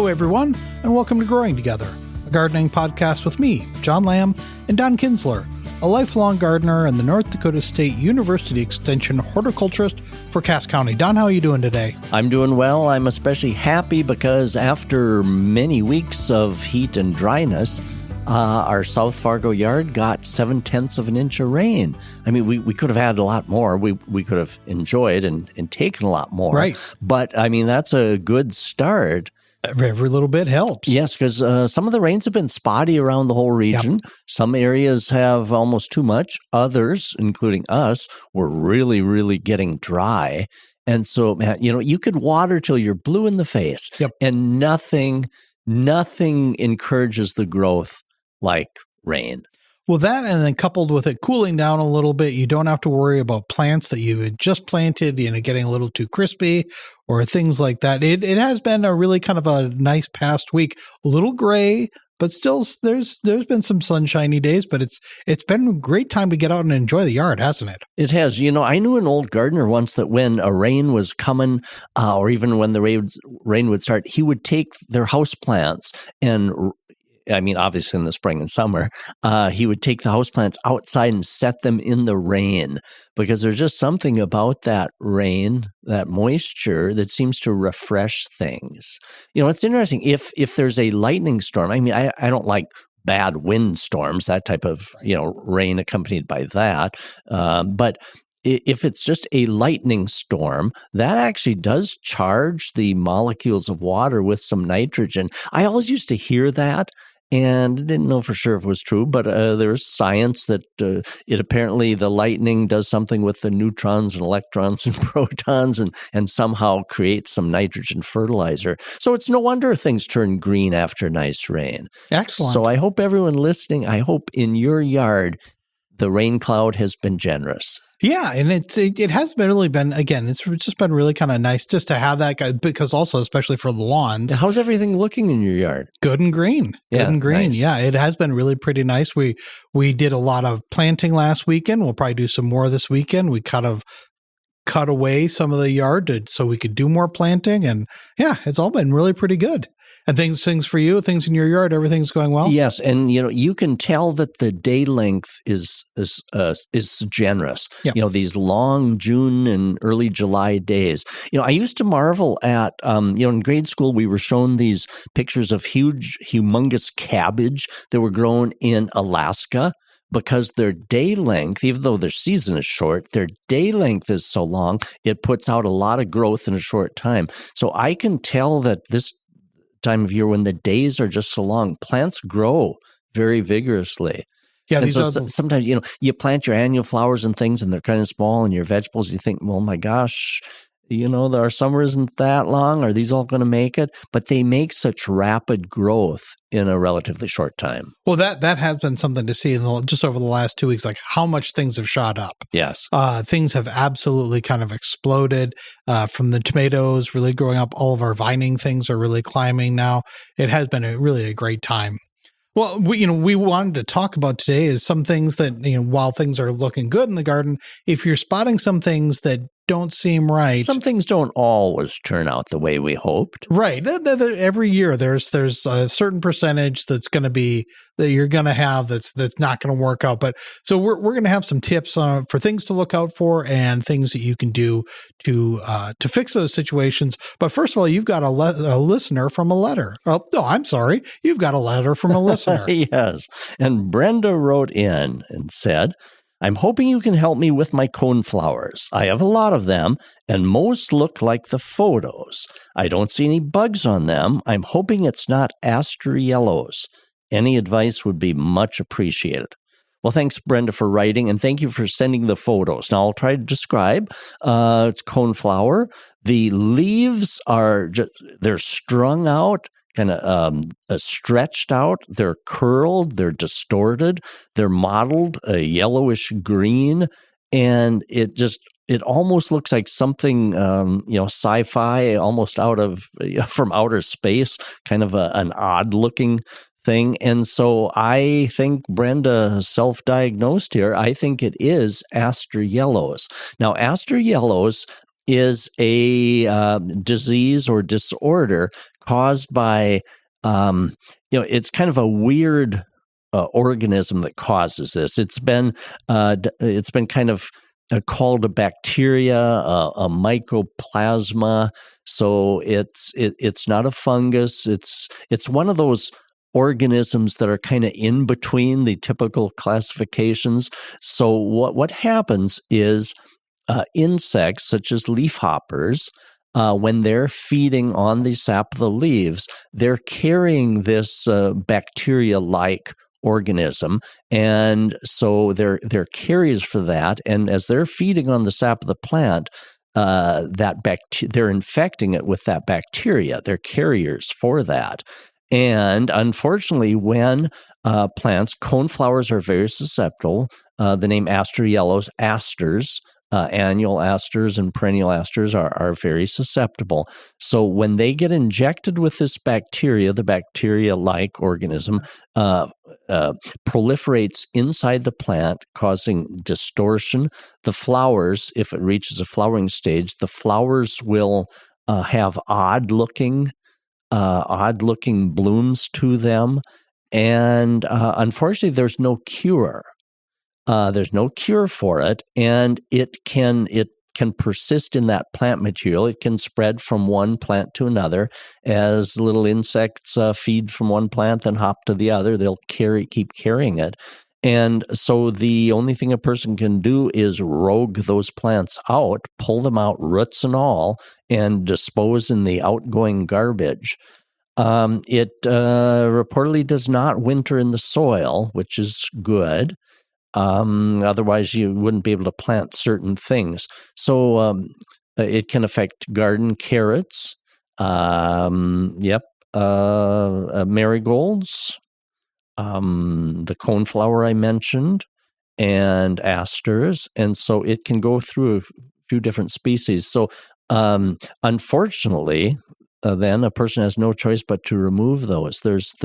everyone, and welcome to Growing Together, a gardening podcast with me, John Lamb, and Don Kinsler, a lifelong gardener and the North Dakota State University Extension horticulturist for Cass County. Don, how are you doing today? I'm doing well. I'm especially happy because after many weeks of heat and dryness, our South Fargo yard got 7/10 of an inch of rain. I mean, we could have had a lot more. We could have enjoyed and taken a lot more. Right. But, I mean, that's a good start. Every little bit helps. Yes, because some of the rains have been spotty around the whole region. Yep. Some areas have almost too much. Others, including us, were really, really getting dry. And so, man, you could water till you're blue in the face. Yep. And nothing encourages the growth like rain. Well, that and then coupled with it cooling down a little bit, you don't have to worry about plants that you had just planted, getting a little too crispy or things like that. It has been a really kind of a nice past week, a little gray, but still there's been some sunshiny days, but it's been a great time to get out and enjoy the yard, hasn't it? It has. I knew an old gardener once that when a rain was coming, or even when the rain would start, he would take their houseplants and obviously in the spring and summer, he would take the houseplants outside and set them in the rain because there's just something about that rain, that moisture that seems to refresh things. It's interesting. If there's a lightning storm, I don't like bad wind storms, that type of, rain accompanied by that. But if it's just a lightning storm, that actually does charge the molecules of water with some nitrogen. I always used to hear that and didn't know for sure if it was true, but there's science that it apparently the lightning does something with the neutrons and electrons and protons and somehow creates some nitrogen fertilizer. So it's no wonder things turn green after nice rain. Excellent. So I hope everyone listening, I hope in your yard the rain cloud has been generous. Yeah, and it has been really been, again, it's just been really kind of nice just to have that guy, because also, especially for the lawns. How's everything looking in your yard? Good and green. Good and green. Nice. Yeah, it has been really pretty nice. We did a lot of planting last weekend. We'll probably do some more this weekend. We kind of cut away some of the yard so we could do more planting. And yeah, it's all been really pretty good. And things for you, things in your yard, everything's going well? Yes, and you can tell that the day length is generous. Yep. These long June and early July days. I used to marvel at in grade school we were shown these pictures of humongous cabbage that were grown in Alaska. Because their day length, even though their season is short, their day length is so long, it puts out a lot of growth in a short time. So I can tell that this time of year when the days are just so long, plants grow very vigorously. Yeah, and sometimes, you plant your annual flowers and things and they're kind of small, and your vegetables, you think, well, my gosh, our summer isn't that long. Are these all going to make it? But they make such rapid growth in a relatively short time. Well, that has been something to see just over the last 2 weeks, like how much things have shot up. Yes. Things have absolutely kind of exploded from the tomatoes really growing up. All of our vining things are really climbing now. It has been really a great time. Well, we wanted to talk about today is some things that, while things are looking good in the garden, if you're spotting some things that don't seem right. Some things don't always turn out the way we hoped. Right. Every year there's a certain percentage that you're going to have that's not going to work out. But so we're going to have some tips for things to look out for and things that you can do to fix those situations. But first of all, you've got a listener from a letter. Oh, no, I'm sorry. You've got a letter from a listener. Yes. And Brenda wrote in and said, I'm hoping you can help me with my coneflowers. I have a lot of them, and most look like the photos. I don't see any bugs on them. I'm hoping it's not aster yellows. Any advice would be much appreciated. Well, thanks, Brenda, for writing, and thank you for sending the photos. Now, I'll try to describe. It's coneflower. The leaves they're strung out, kind of stretched out, they're curled, they're distorted, they're mottled a yellowish green, and it almost looks like something, sci-fi, almost out of from outer space, kind of an odd looking thing. And so I think Brenda self-diagnosed here. I think it is aster yellows. Now, aster yellows is a disease or disorder caused by, it's kind of a weird organism that causes this. It's been kind of called a bacteria, a mycoplasma. So it's not a fungus. It's one of those organisms that are kind of in between the typical classifications. So what happens is insects such as leafhoppers, when they're feeding on the sap of the leaves, they're carrying this bacteria-like organism, and so they're carriers for that. And as they're feeding on the sap of the plant, they're infecting it with that bacteria. They're carriers for that. And unfortunately, when plants, coneflowers are very susceptible. The name aster yellows, asters, annual asters and perennial asters are very susceptible. So when they get injected with this bacteria, the bacteria-like organism proliferates inside the plant, causing distortion. The flowers, if it reaches a flowering stage, the flowers will have odd-looking blooms to them. And unfortunately, there's no cure. There's no cure for it, and it can persist in that plant material. It can spread from one plant to another as little insects feed from one plant, then hop to the other. They'll keep carrying it. And so the only thing a person can do is rogue those plants out, pull them out, roots and all, and dispose in the outgoing garbage. It reportedly does not winter in the soil, which is good. Otherwise, you wouldn't be able to plant certain things. So it can affect garden carrots, marigolds, the coneflower I mentioned, and asters. And so it can go through a few different species. So unfortunately, then a person has no choice but to remove those. There's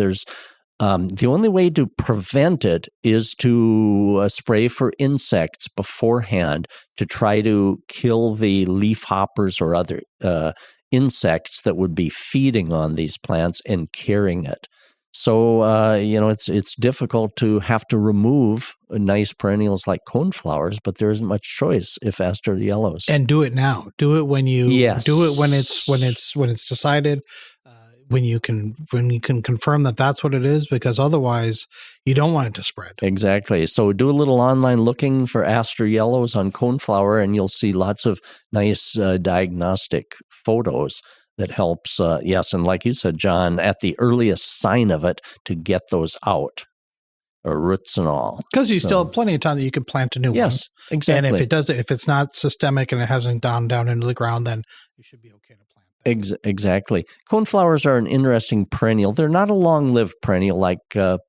the only way to prevent it is to spray for insects beforehand to try to kill the leafhoppers or other insects that would be feeding on these plants and carrying it. So, it's difficult to have to remove nice perennials like coneflowers, but there isn't much choice if aster yellows. And do it now. Do it when you do it when it's decided. When you can confirm that that's what it is, because otherwise you don't want it to spread. Exactly. So do a little online looking for aster yellows on coneflower, and you'll see lots of nice diagnostic photos that helps. Yes, and like you said, John, at the earliest sign of it, to get those out, or roots and all. Because you still have plenty of time that you could plant a new one. Yes, exactly. And if it's not systemic and it hasn't gone down into the ground, then you should be okay to plant. Exactly. Coneflowers are an interesting perennial. They're not a long-lived perennial like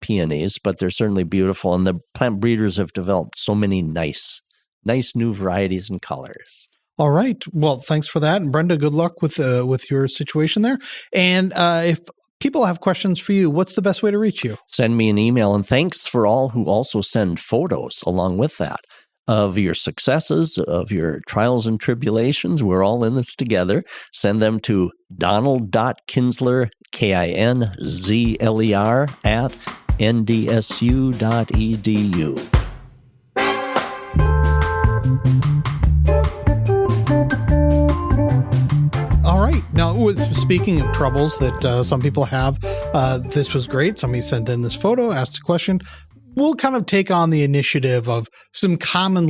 peonies, but they're certainly beautiful. And the plant breeders have developed so many nice new varieties and colors. All right. Well, thanks for that. And Brenda, good luck with your situation there. And if people have questions for you, what's the best way to reach you? Send me an email. And thanks for all who also send photos along with that of your successes, of your trials and tribulations. We're all in this together. Send them to donald.kinsler, KINZLER, @ndsu.edu. All right. Now, speaking of troubles that some people have, this was great. Somebody sent in this photo, asked a question. We'll kind of take on the initiative of some common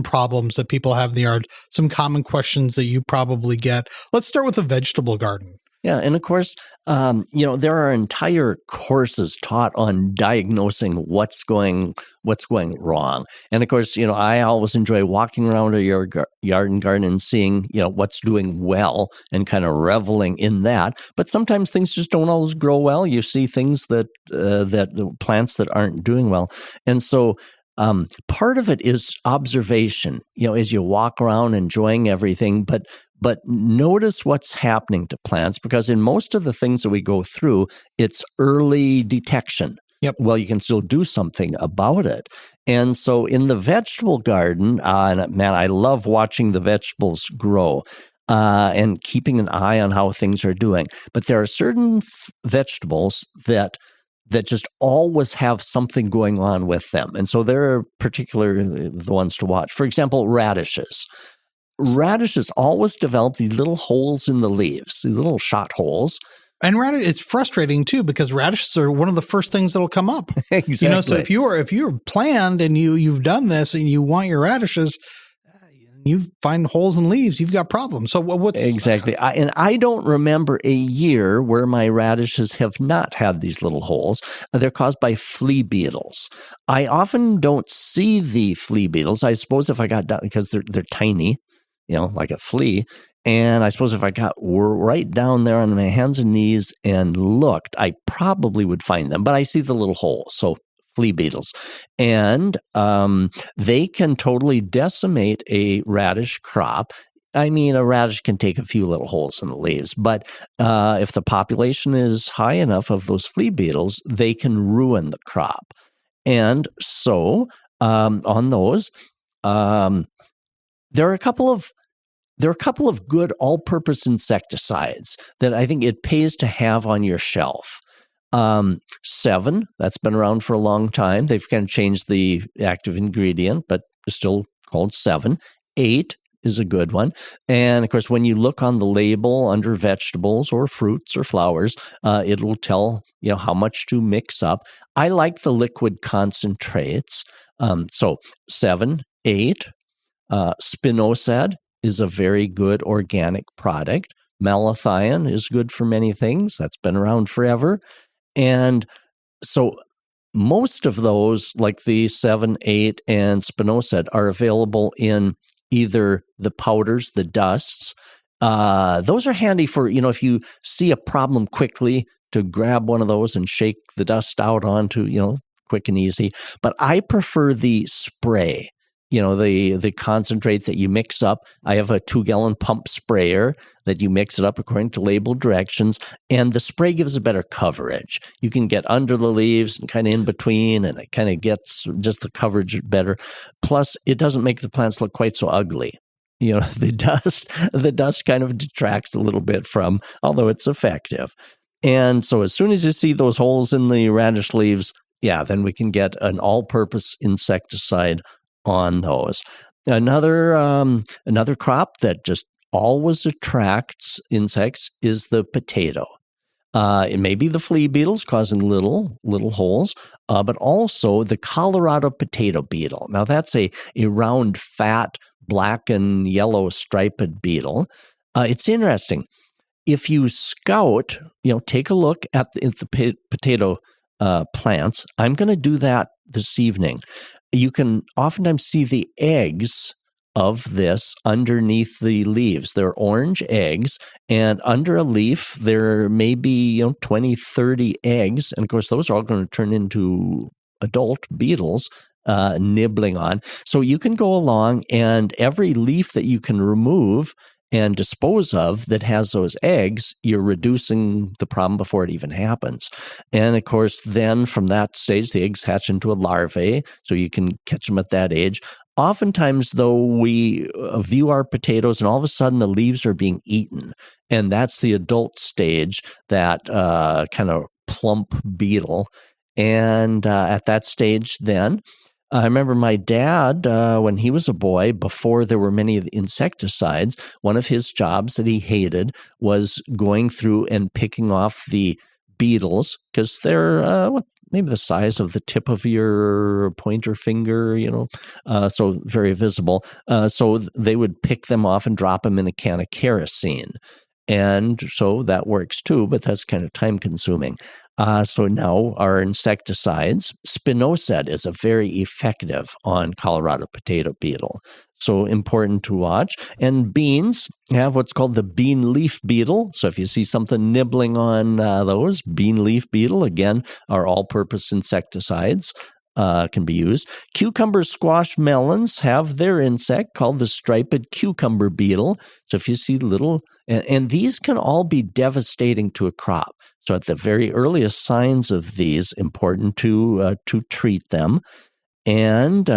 problems that people have in the yard, some common questions that you probably get. Let's start with a vegetable garden. Yeah, and of course, there are entire courses taught on diagnosing what's going wrong. And of course, I always enjoy walking around a yard and garden and seeing, what's doing well and kind of reveling in that. But sometimes things just don't always grow well. You see things that plants that aren't doing well, and so. Part of it is observation, as you walk around enjoying everything, but notice what's happening to plants, because in most of the things that we go through, it's early detection. Yep. Well, you can still do something about it. And so in the vegetable garden, and man, I love watching the vegetables grow. and keeping an eye on how things are doing. But there are certain vegetables that just always have something going on with them. And so they're particularly the ones to watch. For example, radishes. Radishes always develop these little holes in the leaves, these little shot holes. And it's frustrating too, because radishes are one of the first things that'll come up. Exactly. So if you're planned and you've done this and you want your radishes, you find holes in leaves, you've got problems. So what's exactly? I don't remember a year where my radishes have not had these little holes. They're caused by flea beetles. I often don't see the flea beetles. I suppose if I got down, because they're tiny, like a flea. And I suppose if I got right down there on my hands and knees and looked, I probably would find them. But I see the little holes. So flea beetles. And they can totally decimate a radish crop. I mean, a radish can take a few little holes in the leaves, but if the population is high enough of those flea beetles, they can ruin the crop. And so on those, there are a couple of good all-purpose insecticides that I think it pays to have on your shelf. 7, that's been around for a long time. They've kind of changed the active ingredient, but it's still called 7. 8 is a good one. And of course, when you look on the label under vegetables or fruits or flowers, it will tell how much to mix up. I like the liquid concentrates. So 7, 8, spinosad is a very good organic product. Malathion is good for many things. That's been around forever. And so most of those, like the 7, 8, and spinosad, are available in either the powders, the dusts. Those are handy for, if you see a problem quickly, to grab one of those and shake the dust out onto, quick and easy. But I prefer the spray. The concentrate that you mix up. I have a 2-gallon pump sprayer that you mix it up according to label directions, and the spray gives a better coverage. You can get under the leaves and kind of in between, and it kind of gets just the coverage better. Plus, it doesn't make the plants look quite so ugly. The dust kind of detracts a little bit from, although it's effective. And so as soon as you see those holes in the radish leaves, then we can get an all-purpose insecticide on those. Another crop that just always attracts insects is the potato. It may be the flea beetles causing little holes, but also the Colorado potato beetle. Now that's a round, fat, black and yellow striped beetle. It's interesting. If you scout, take a look at the potato plants. I'm going to do that this evening. You can oftentimes see the eggs of this underneath the leaves. They're orange eggs, and under a leaf, there may be 20, 30 eggs. And of course, those are all going to turn into adult beetles nibbling on. So you can go along, and every leaf that you can remove and dispose of that has those eggs, you're reducing the problem before it even happens. And of course, then from that stage, the eggs hatch into a larvae, so you can catch them at that age. Oftentimes, though, we view our potatoes and all of a sudden the leaves are being eaten. And that's the adult stage, that kind of plump beetle. And at that stage then, I remember my dad, when he was a boy, before there were many insecticides, one of his jobs that he hated was going through and picking off the beetles, because they're maybe the size of the tip of your pointer finger, so very visible. So they would pick them off and drop them in a can of kerosene. And so that works too, but that's kind of time consuming. So now our insecticides, spinosad is a very effective on Colorado potato beetle. So important to watch. And beans have what's called the bean leaf beetle. So if you see something nibbling on those, bean leaf beetle, again, are all-purpose insecticides. Can be used. Cucumbers, squash, melons have their insect called the striped cucumber beetle. So if you see little, and these can all be devastating to a crop. So at the very earliest signs of these, important to treat them. And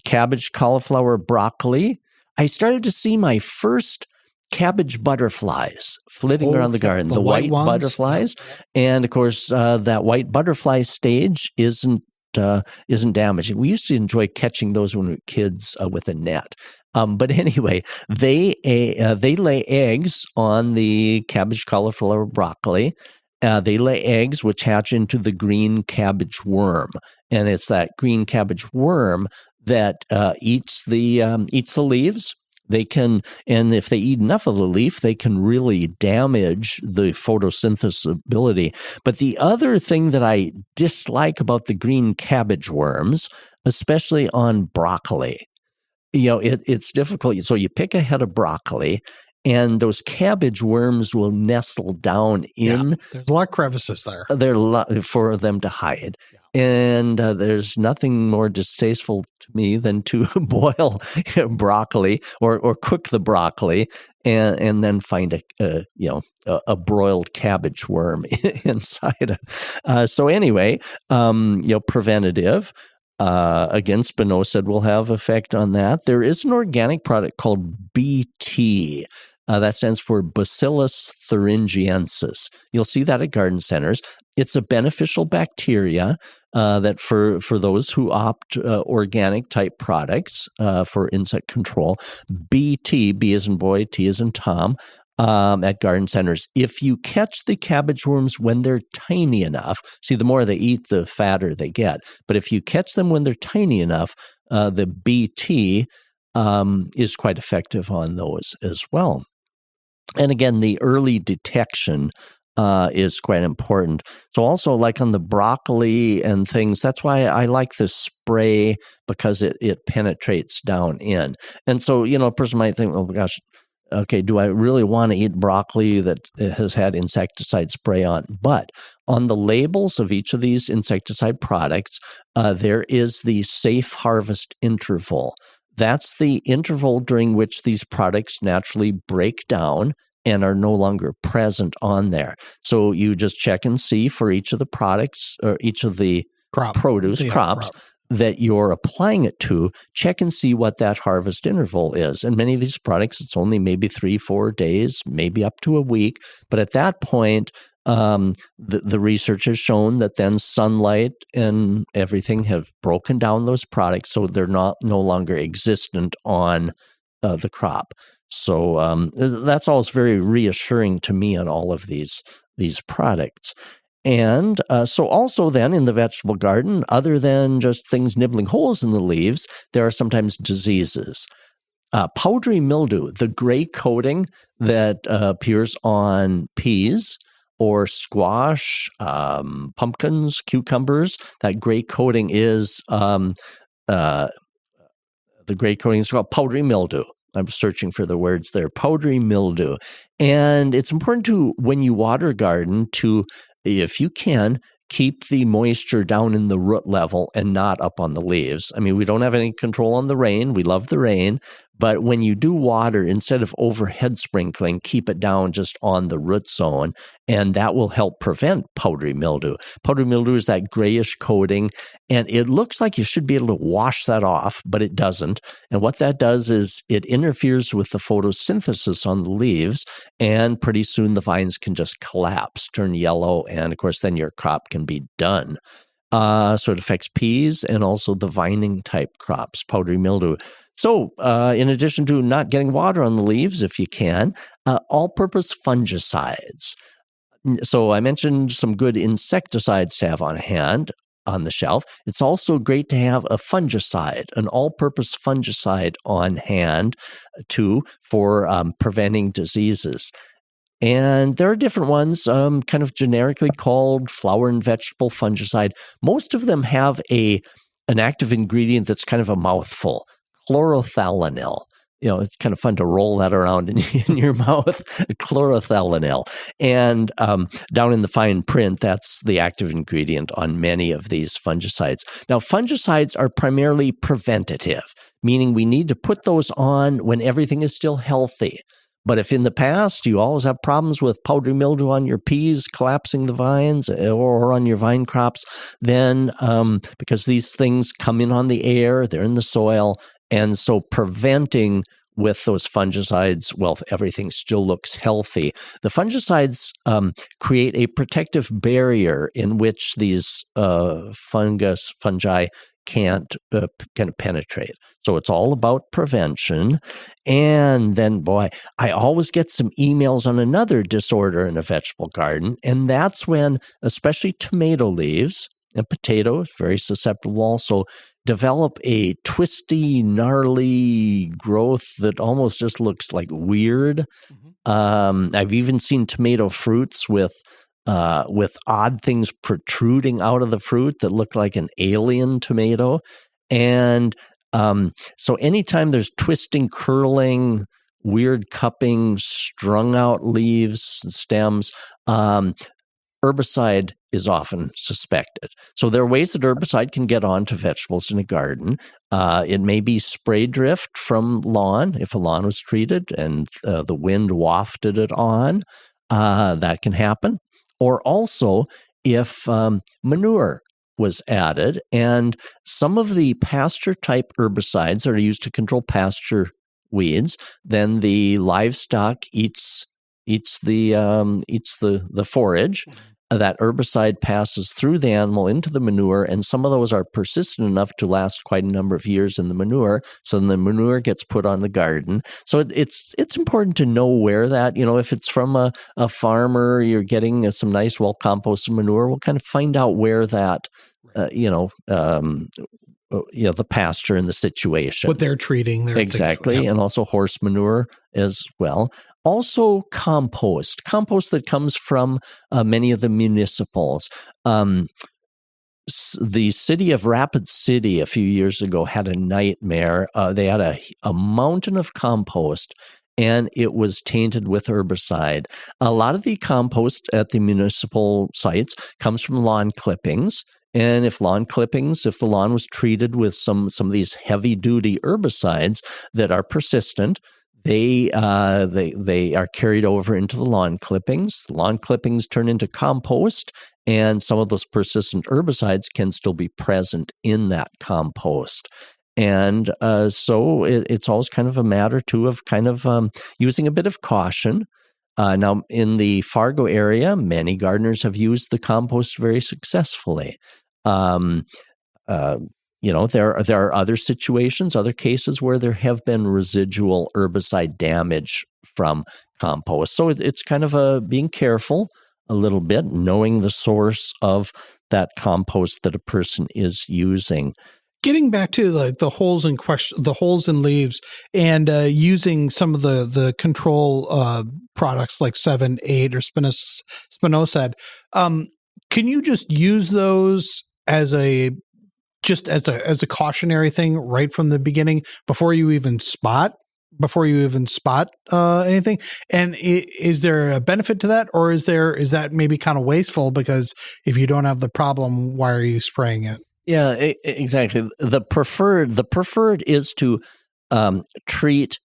cabbage, cauliflower, broccoli. I started to see my first cabbage butterflies flitting around the garden, the white butterflies. And of course, that white butterfly stage isn't damaging. We used to enjoy catching those when we were kids with a net. But anyway, they lay eggs on the cabbage, cauliflower, broccoli. They lay eggs which hatch into the green cabbage worm, and it's that green cabbage worm that eats the leaves. They can, and if they eat enough of the leaf, they can really damage the photosynthesis ability. But the other thing that I dislike about the green cabbage worms, especially on broccoli, it's difficult. So you pick a head of broccoli, and those cabbage worms will nestle down in. Yeah, there's a lot of crevices there. For them to hide. Yeah. And there's nothing more distasteful to me than to boil broccoli or cook the broccoli and then find a broiled cabbage worm inside. So anyway, preventative. Again, Spinoza said will have effect on that. There is an organic product called BT. That stands for Bacillus thuringiensis. You'll see that at garden centers. It's a beneficial bacteria that for those who opt organic type products for insect control, BT, B as in boy, T as in Tom, at garden centers. If you catch the cabbage worms when they're tiny enough, see, the more they eat, the fatter they get. But if you catch them when they're tiny enough, the BT is quite effective on those as well. And again, the early detection is quite important. So also like on the broccoli and things, that's why I like the spray, because it penetrates down in. And so, a person might think, oh gosh, okay, do I really want to eat broccoli that has had insecticide spray on? But on the labels of each of these insecticide products, there is the safe harvest interval. That's the interval during which these products naturally break down and are no longer present on there. So you just check and see for each of the products or each of the crops that you're applying it to, check and see what that harvest interval is. And many of these products, it's only maybe 3-4 days, maybe up to a week. But at that point, the research has shown that then sunlight and everything have broken down those products, so they're no longer existent on the crop. So that's always very reassuring to me on all of these products. And so also then in the vegetable garden, other than just things nibbling holes in the leaves, there are sometimes diseases. Powdery mildew, the gray coating that appears on peas or squash, pumpkins, cucumbers, that gray coating is the gray coating is called powdery mildew. I'm searching for the words there, powdery mildew. And it's important to, when you water garden, to, if you can, keep the moisture down in the root level and not up on the leaves. I mean, we don't have any control on the rain. We love the rain. But when you do water, instead of overhead sprinkling, keep it down just on the root zone, and that will help prevent powdery mildew. Powdery mildew is that grayish coating, and it looks like you should be able to wash that off, but it doesn't. And what that does is it interferes with the photosynthesis on the leaves, and pretty soon the vines can just collapse, turn yellow, and of course then your crop can be done. So it affects peas and also the vining type crops, powdery mildew. So in addition to not getting water on the leaves, if you can, all-purpose fungicides. So I mentioned some good insecticides to have on hand on the shelf. It's also great to have a fungicide, an all-purpose fungicide on hand too for preventing diseases. And there are different ones, kind of generically called flower and vegetable fungicide. Most of them have an active ingredient that's kind of a mouthful, chlorothalonil. It's kind of fun to roll that around in your mouth, chlorothalonil. And down in the fine print, that's the active ingredient on many of these fungicides. Now, fungicides are primarily preventative, meaning we need to put those on when everything is still healthy. But if in the past you always have problems with powdery mildew on your peas, collapsing the vines, or on your vine crops, then because these things come in on the air, they're in the soil, and so preventing with those fungicides, well, everything still looks healthy. The fungicides create a protective barrier in which these fungi can't kind of penetrate. So it's all about prevention. And then, boy, I always get some emails on another disorder in a vegetable garden, and that's when, especially tomato leaves and potatoes, very susceptible also, develop a twisty, gnarly growth that almost just looks like weird. I've even seen tomato fruits with odd things protruding out of the fruit that look like an alien tomato. And so anytime there's twisting, curling, weird cupping, strung out leaves and stems, herbicide is often suspected. So there are ways that herbicide can get onto vegetables in a garden. It may be spray drift from lawn, if a lawn was treated and the wind wafted it on, that can happen. Or also if manure was added, and some of the pasture-type herbicides that are used to control pasture weeds, then the livestock eats the forage. That herbicide passes through the animal into the manure, and some of those are persistent enough to last quite a number of years in the manure. So then the manure gets put on the garden. So it's important to know where that, if it's from a farmer, you're getting some nice, well-composted manure, we'll kind of find out where that, the pasture and the situation. What they're treating. Exactly, and also horse manure as well. Also compost that comes from many of the municipals. The city of Rapid City a few years ago had a nightmare. They had a mountain of compost, and it was tainted with herbicide. A lot of the compost at the municipal sites comes from lawn clippings. And if the lawn was treated with some of these heavy-duty herbicides that are persistent, they are carried over into the lawn clippings. Lawn clippings turn into compost, and some of those persistent herbicides can still be present in that compost. And so it's always kind of a matter, too, of kind of using a bit of caution. Now, in the Fargo area, many gardeners have used the compost very successfully. There are other situations, other cases where there have been residual herbicide damage from compost. So it's kind of being careful a little bit, knowing the source of that compost that a person is using. Getting back to the holes in leaves, and using some of the control products like 7-8 or spinosad, can you just use those as a cautionary thing right from the beginning before you even spot anything? And is there a benefit to that, or is that maybe kind of wasteful, because if you don't have the problem, why are you spraying it? Yeah, exactly. The preferred is to treat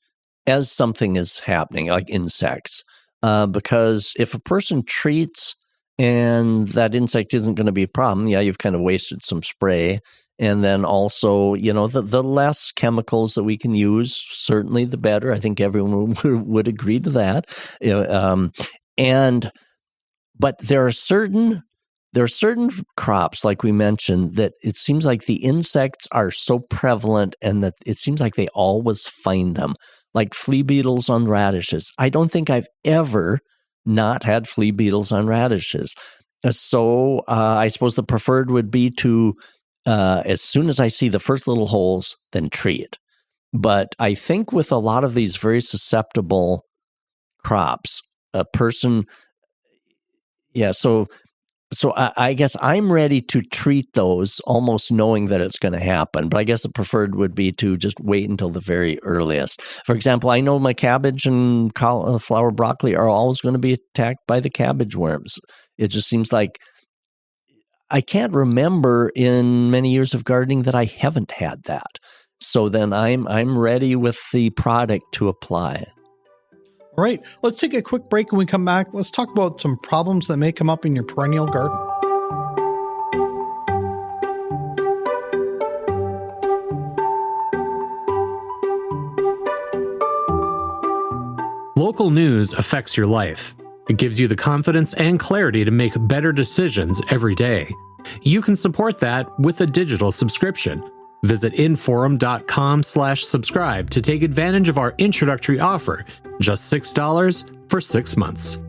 as something is happening, like insects, because if a person treats and that insect isn't going to be a problem, you've kind of wasted some spray. And then also, the less chemicals that we can use, certainly the better. I think everyone would agree to that. But there are certain crops, like we mentioned, that it seems like the insects are so prevalent, and that it seems like they always find them, like flea beetles on radishes. I don't think I've ever not had flea beetles on radishes. So I suppose the preferred would be to, as soon as I see the first little holes, then treat. But I think with a lot of these very susceptible crops, a person, So I guess I'm ready to treat those almost knowing that it's going to happen. But I guess the preferred would be to just wait until the very earliest. For example, I know my cabbage and cauliflower broccoli are always going to be attacked by the cabbage worms. It just seems like I can't remember in many years of gardening that I haven't had that. So then I'm ready with the product to apply. All right, let's take a quick break. When we come back, let's talk about some problems that may come up in your perennial garden. Local news affects your life. It gives you the confidence and clarity to make better decisions every day. You can support that with a digital subscription. Visit inforum.com/subscribe to take advantage of our introductory offer, just $6 for 6 months.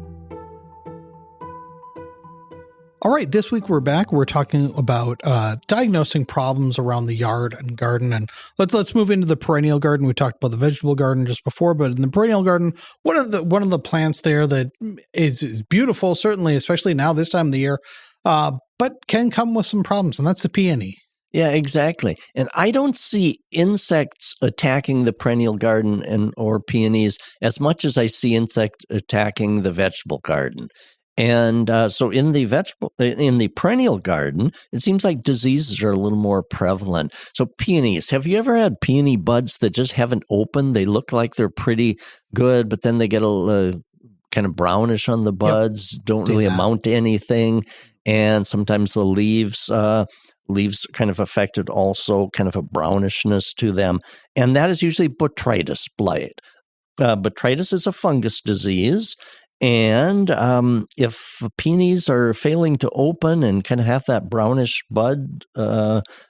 All right, this week we're back. We're talking about diagnosing problems around the yard and garden, and let's move into the perennial garden. We talked about the vegetable garden just before, but in the perennial garden, one of the plants there that is beautiful, certainly, especially now this time of the year, but can come with some problems, and that's the peony. Yeah, exactly. And I don't see insects attacking the perennial garden or peonies as much as I see insects attacking the vegetable garden. And so in the perennial garden, it seems like diseases are a little more prevalent. So peonies, have you ever had peony buds that just haven't opened? They look like they're pretty good, but then they get a kind of brownish on the buds, don't really amount to anything. And sometimes the leaves kind of affected also, kind of a brownishness to them. And that is usually botrytis blight. Botrytis is a fungus disease. And if peonies are failing to open and kind of have that brownish bud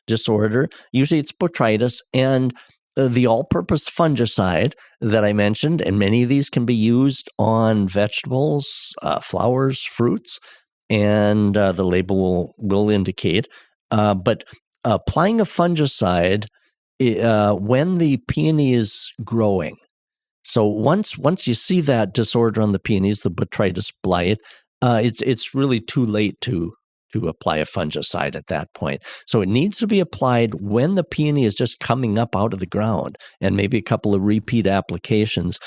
disorder, usually it's botrytis. And the all-purpose fungicide that I mentioned, and many of these can be used on vegetables, flowers, fruits, and the label will indicate. But applying a fungicide when the peony is growing. So once you see that disorder on the peonies, the botrytis blight, it's really too late to apply a fungicide at that point. So it needs to be applied when the peony is just coming up out of the ground, and maybe a couple of repeat applications.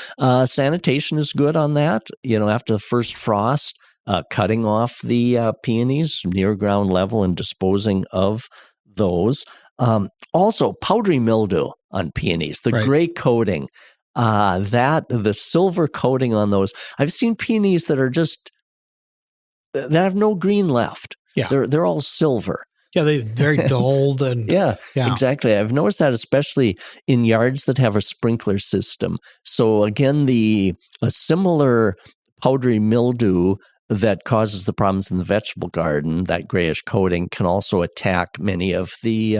Sanitation is good on that. After the first frost, cutting off the peonies near ground level and disposing of those. Also, powdery mildew on peonies, the gray coating. The silver coating on those. I've seen peonies that have no green left. Yeah. They're all silver. Yeah, they're very dulled and yeah, exactly. I've noticed that especially in yards that have a sprinkler system. So again, a similar powdery mildew that causes the problems in the vegetable garden, that grayish coating, can also attack many of the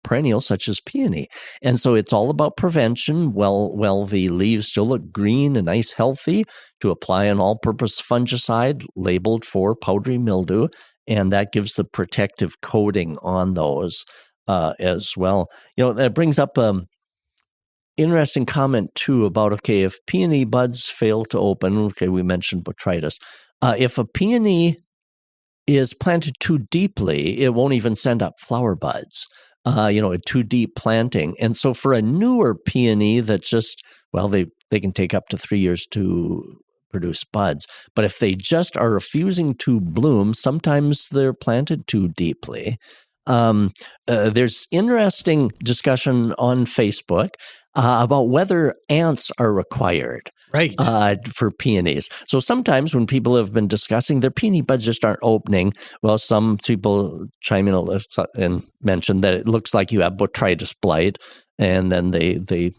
perennials, such as peony. And so it's all about prevention. Well, the leaves still look green and nice, healthy, to apply an all-purpose fungicide labeled for powdery mildew, and that gives the protective coating on those as well. That brings up interesting comment too about, if peony buds fail to open, we mentioned botrytis. If a peony is planted too deeply, it won't even send up flower buds, a too deep planting. And so for a newer peony that's just, they can take up to 3 years to produce buds. But if they just are refusing to bloom, sometimes they're planted too deeply. There's interesting discussion on Facebook about whether ants are required for peonies. So sometimes when people have been discussing their peony buds just aren't opening, some people chime in and mention that it looks like you have botrytis blight, and then they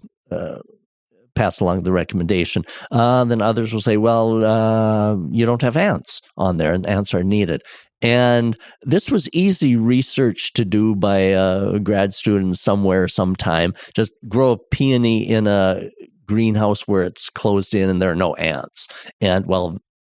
pass along the recommendation. Then others will say, you don't have ants on there, and ants are needed. And this was easy research to do by a grad student somewhere sometime. Just grow a peony in a greenhouse where it's closed in and there are no ants. And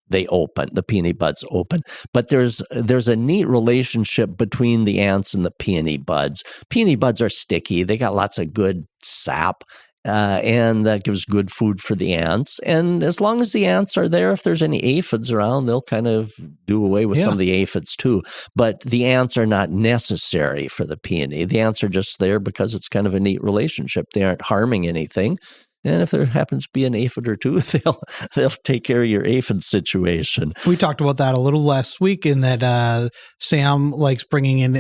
they open, the peony buds open. But there's a neat relationship between the ants and the peony buds. Peony buds are sticky. They got lots of good sap. And that gives good food for the ants. And as long as the ants are there, if there's any aphids around, they'll kind of do away with some of the aphids too. But the ants are not necessary for the peony. The ants are just there because it's kind of a neat relationship. They aren't harming anything. And if there happens to be an aphid or two, they'll take care of your aphid situation. We talked about that a little last week, in that Sam likes bringing in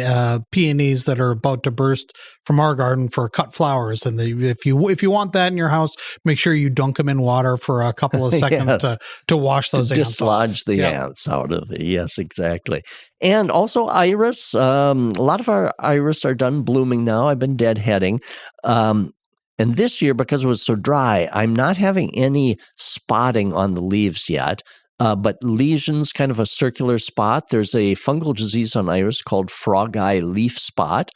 peonies that are about to burst from our garden for cut flowers. And if you want that in your house, make sure you dunk them in water for a couple of seconds to wash those ants dislodge the ants out of it. Yes, exactly. And also iris. A lot of our iris are done blooming now. I've been deadheading. And this year, because it was so dry, I'm not having any spotting on the leaves yet. But lesions, kind of a circular spot. There's a fungal disease on iris called frog eye leaf spot.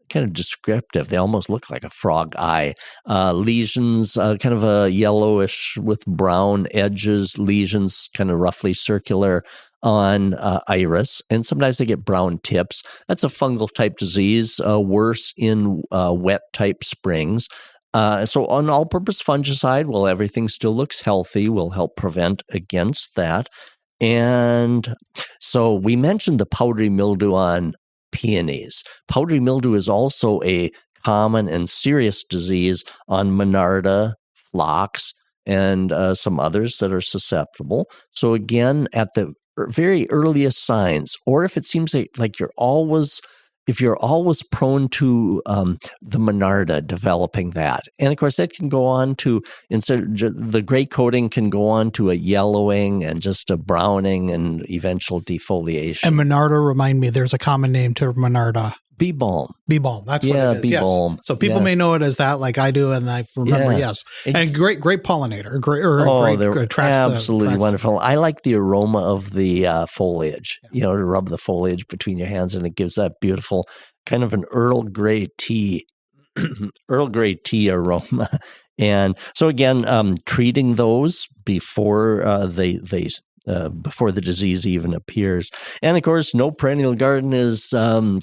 Kind of descriptive. They almost look like a frog eye. Lesions, kind of a yellowish with brown edges, lesions kind of roughly circular on iris. And sometimes they get brown tips. That's a fungal type disease, worse in wet type springs. So an all-purpose fungicide, while everything still looks healthy, will help prevent against that. And so we mentioned the powdery mildew on peonies. Powdery mildew is also a common and serious disease on Monarda, phlox, and some others that are susceptible. So again, at the very earliest signs, or if it seems like you're always prone to the Monarda developing that. And of course, that can go on to, instead of the gray coating can go on to a yellowing and just a browning and eventual defoliation. And Monarda, remind me, there's a common name to Monarda. Bee balm. Bee balm. That's what it is. Bee balm. So people may know it as that, like I do, and I remember, yes. And great pollinator. They're absolutely wonderful. I like the aroma of the foliage, to rub the foliage between your hands, and it gives that beautiful kind of an Earl Grey tea aroma. And so again, treating those before before the disease even appears. And of course, no perennial garden is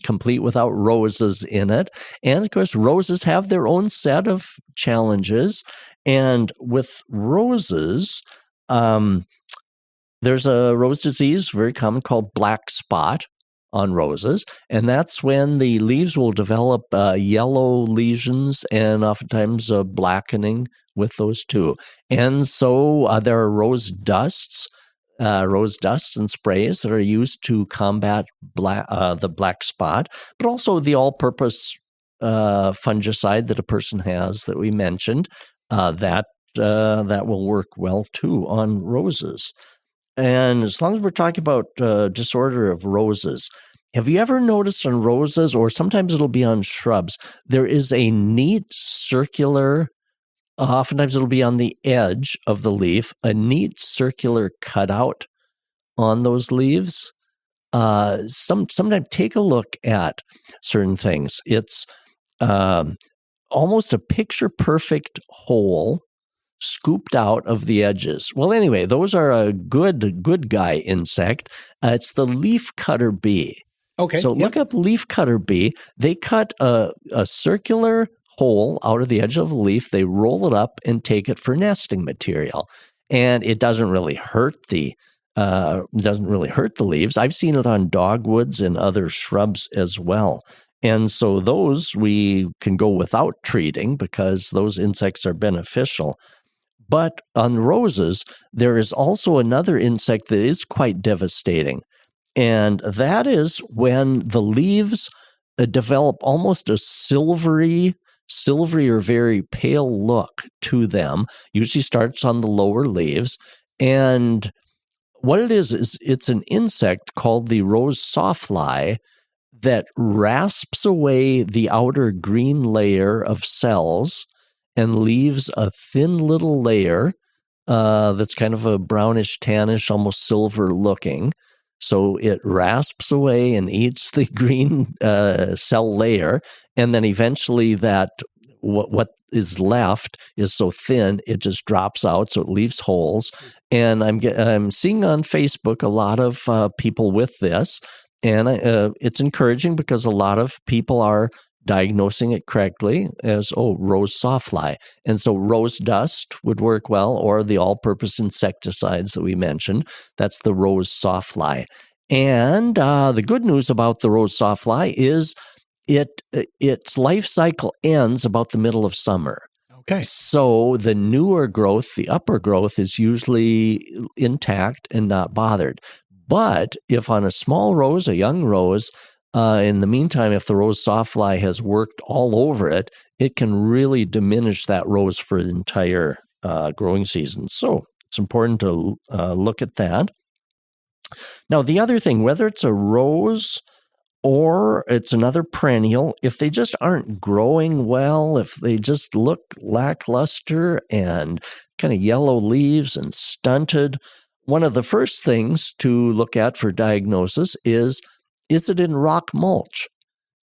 complete without roses in it. And of course, roses have their own set of challenges. And with roses, there's a rose disease, very common, called black spot on roses. And that's when the leaves will develop yellow lesions and oftentimes blackening with those too. And so there are rose dusts and sprays that are used to combat the black spot, but also the all-purpose fungicide that a person has that we mentioned, that will work well too on roses. And as long as we're talking about disorder of roses, have you ever noticed on roses, or sometimes it'll be on shrubs, there is a neat circular, oftentimes it'll be on the edge of the leaf, a neat circular cutout on those leaves. Sometimes take a look at certain things. It's almost a picture-perfect hole scooped out of the edges. Well, anyway, those are a good guy insect. It's the leaf cutter bee. Okay. So look up leaf cutter bee. They cut a circular hole out of the edge of a leaf. They roll it up and take it for nesting material. And it doesn't really hurt the leaves. I've seen it on dogwoods and other shrubs as well. And so those we can go without treating because those insects are beneficial. But on roses, there is also another insect that is quite devastating. And that is when the leaves develop almost a silvery or very pale look to them. Usually starts on the lower leaves. And what it is it's an insect called the rose sawfly that rasps away the outer green layer of cells and leaves a thin little layer that's kind of a brownish, tannish, almost silver looking. So it rasps away and eats the green cell layer, and then eventually that what is left is so thin it just drops out, so it leaves holes. And I'm seeing on Facebook a lot of people with this, and it's encouraging because a lot of people are diagnosing it correctly as, rose sawfly. And so rose dust would work well, or the all-purpose insecticides that we mentioned. That's the rose sawfly. And the good news about the rose sawfly is its life cycle ends about the middle of summer. Okay. So the newer growth, the upper growth, is usually intact and not bothered. But if on a small rose, a young rose, in the meantime, if the rose sawfly has worked all over it, it can really diminish that rose for the entire growing season. So it's important to look at that. Now, the other thing, whether it's a rose Or it's another perennial. If they just aren't growing well, if they just look lackluster and kind of yellow leaves and stunted, one of the first things to look at for diagnosis is it in rock mulch?